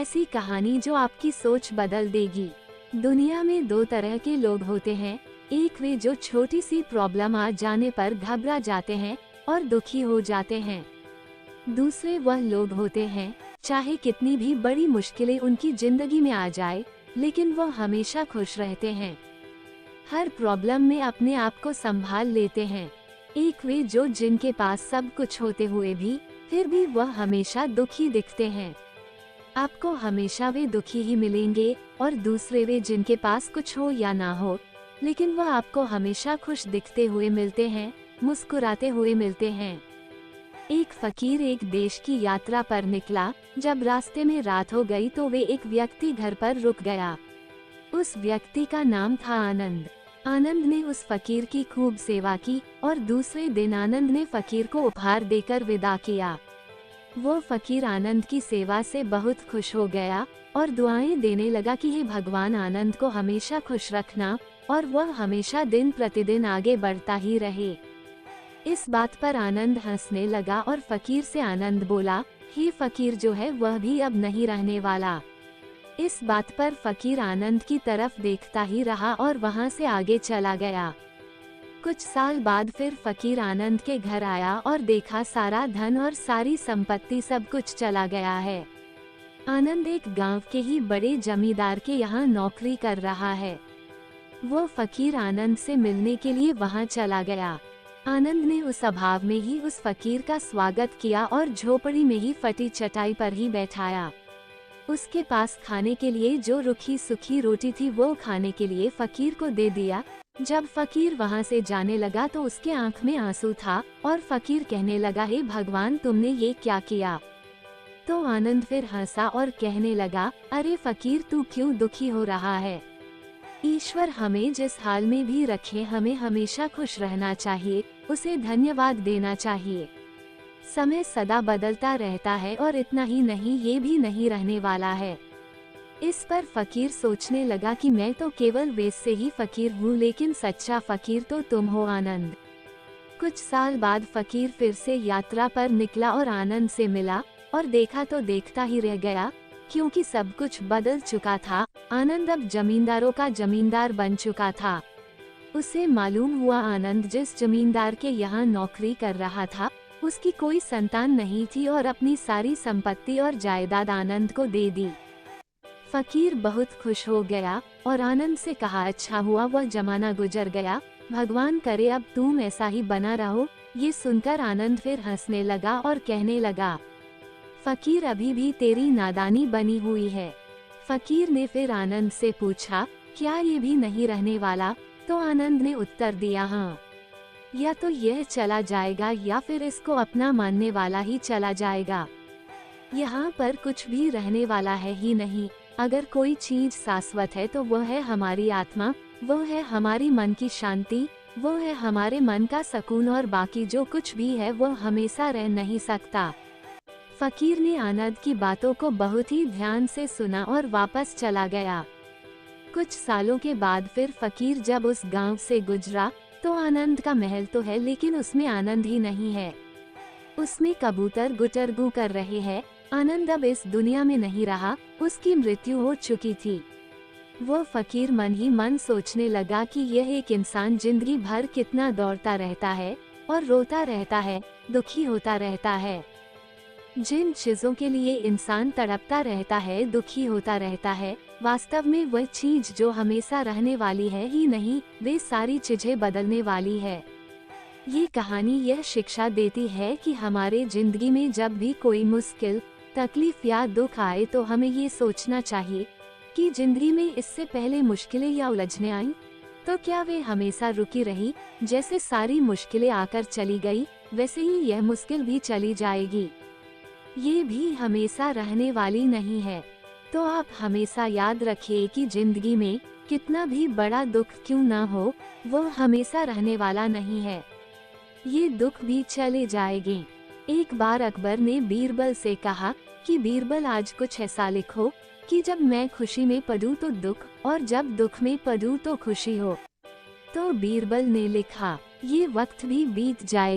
ऐसी कहानी जो आपकी सोच बदल देगी। दुनिया में दो तरह के लोग होते हैं, एक वे जो छोटी सी प्रॉब्लम आ जाने पर घबरा जाते हैं और दुखी हो जाते हैं। दूसरे वह लोग होते हैं, चाहे कितनी भी बड़ी मुश्किलें उनकी जिंदगी में आ जाए, लेकिन वह हमेशा खुश रहते हैं। हर प्रॉब्लम में अपने आप को संभाल लेते हैं। एक वे जो जिनके पास सब कुछ होते हुए भी फिर भी वह हमेशा दुखी दिखते हैं। आपको हमेशा वे दुखी ही मिलेंगे। और दूसरे वे जिनके पास कुछ हो या ना हो, लेकिन वह आपको हमेशा खुश दिखते हुए मिलते हैं, मुस्कुराते हुए मिलते हैं। एक फकीर एक देश की यात्रा पर निकला। जब रास्ते में रात हो गई तो वे एक व्यक्ति घर पर रुक गया। उस व्यक्ति का नाम था आनंद। आनंद ने उस फकीर की खूब सेवा की और दूसरे दिन आनंद ने फकीर को उपहार देकर विदा किया। वो फकीर आनंद की सेवा से बहुत खुश हो गया और दुआएं देने लगा कि हे भगवान, आनंद को हमेशा खुश रखना और वह हमेशा दिन प्रतिदिन आगे बढ़ता ही रहे। इस बात पर आनंद हंसने लगा और फकीर से आनंद बोला, हे फकीर, जो है वह भी अब नहीं रहने वाला। इस बात पर फकीर आनंद की तरफ देखता ही रहा और वहां से आगे चला गया। कुछ साल बाद फिर फकीर आनंद के घर आया और देखा सारा धन और सारी संपत्ति सब कुछ चला गया है। आनंद एक गांव के ही बड़े जमींदार के यहाँ नौकरी कर रहा है। वो फकीर आनंद से मिलने के लिए वहां चला गया। आनंद ने उस अभाव में ही उस फकीर का स्वागत किया और झोपड़ी में ही फटी चटाई पर ही बैठाया। उसके पास खाने के लिए जो रूखी सूखी रोटी थी वो खाने के लिए फकीर को दे दिया। जब फकीर वहां से जाने लगा तो उसके आंख में आंसू था और फकीर कहने लगा, हे भगवान, तुमने ये क्या किया? तो आनंद फिर हंसा और कहने लगा, अरे फकीर, तू क्यों दुखी हो रहा है? ईश्वर हमें जिस हाल में भी रखे, हमें हमेशा खुश रहना चाहिए, उसे धन्यवाद देना चाहिए। समय सदा बदलता रहता है और इतना ही नहीं, ये भी नहीं रहने वाला है। इस पर फकीर सोचने लगा कि मैं तो केवल वेश से ही फकीर हूँ, लेकिन सच्चा फकीर तो तुम हो आनंद। कुछ साल बाद फकीर फिर से यात्रा पर निकला और आनंद से मिला और देखा तो देखता ही रह गया, क्योंकि सब कुछ बदल चुका था। आनंद अब जमींदारों का जमींदार बन चुका था। उसे मालूम हुआ आनंद जिस जमींदार के यहाँ नौकरी कर रहा था उसकी कोई संतान नहीं थी और अपनी सारी संपत्ति और जायदाद आनंद को दे दी। फकीर बहुत खुश हो गया और आनंद से कहा, अच्छा हुआ वह जमाना गुजर गया, भगवान करे अब तुम ऐसा ही बना रहो। ये सुनकर आनंद फिर हंसने लगा और कहने लगा, फकीर, अभी भी तेरी नादानी बनी हुई है। फकीर ने फिर आनंद से पूछा, क्या ये भी नहीं रहने वाला? तो आनंद ने उत्तर दिया, हाँ, या तो यह चला जाएगा या फिर इसको अपना मानने वाला ही चला जाएगा। यहाँ पर कुछ भी रहने वाला है ही नहीं। अगर कोई चीज शाश्वत है तो वह है हमारी आत्मा, वह है हमारी मन की शांति, वह है हमारे मन का सुकून, और बाकी जो कुछ भी है वह हमेशा रह नहीं सकता। फकीर ने आनंद की बातों को बहुत ही ध्यान से सुना और वापस चला गया। कुछ सालों के बाद फिर फकीर जब उस गांव से गुजरा तो आनंद का महल तो है, लेकिन उसमें आनंद ही नहीं है। उसमें कबूतर गुटरगू कर रहे हैं। आनंद अब इस दुनिया में नहीं रहा, उसकी मृत्यु हो चुकी थी। वो फकीर मन ही मन सोचने लगा कि यह एक इंसान जिंदगी भर कितना दौड़ता रहता है और रोता रहता है, दुखी होता रहता है। जिन चीजों के लिए इंसान तड़पता रहता है, दुखी होता रहता है, वास्तव में वह चीज जो हमेशा रहने वाली है ही नहीं, वे सारी चीजें बदलने वाली है। ये कहानी यह शिक्षा देती है कि हमारे जिंदगी में जब भी कोई मुश्किल, तकलीफ या दुख आए तो हमें ये सोचना चाहिए कि जिंदगी में इससे पहले मुश्किलें या उलझने आईं, तो क्या वे हमेशा रुकी रही? जैसे सारी मुश्किलें आकर चली गई, वैसे ही यह मुश्किल भी चली जाएगी। ये भी हमेशा रहने वाली नहीं है। तो आप हमेशा याद रखिए कि जिंदगी में कितना भी बड़ा दुख क्यों ना हो, वो हमेशा रहने वाला नहीं है। ये दुख भी चले जाएंगे। एक बार अकबर ने बीरबल से कहा कि बीरबल, आज कुछ ऐसा लिखो कि जब मैं खुशी में पड़ूं तो दुख, और जब दुख में पड़ूं तो खुशी हो। तो बीरबल ने लिखा, ये वक्त भी बीत जाए।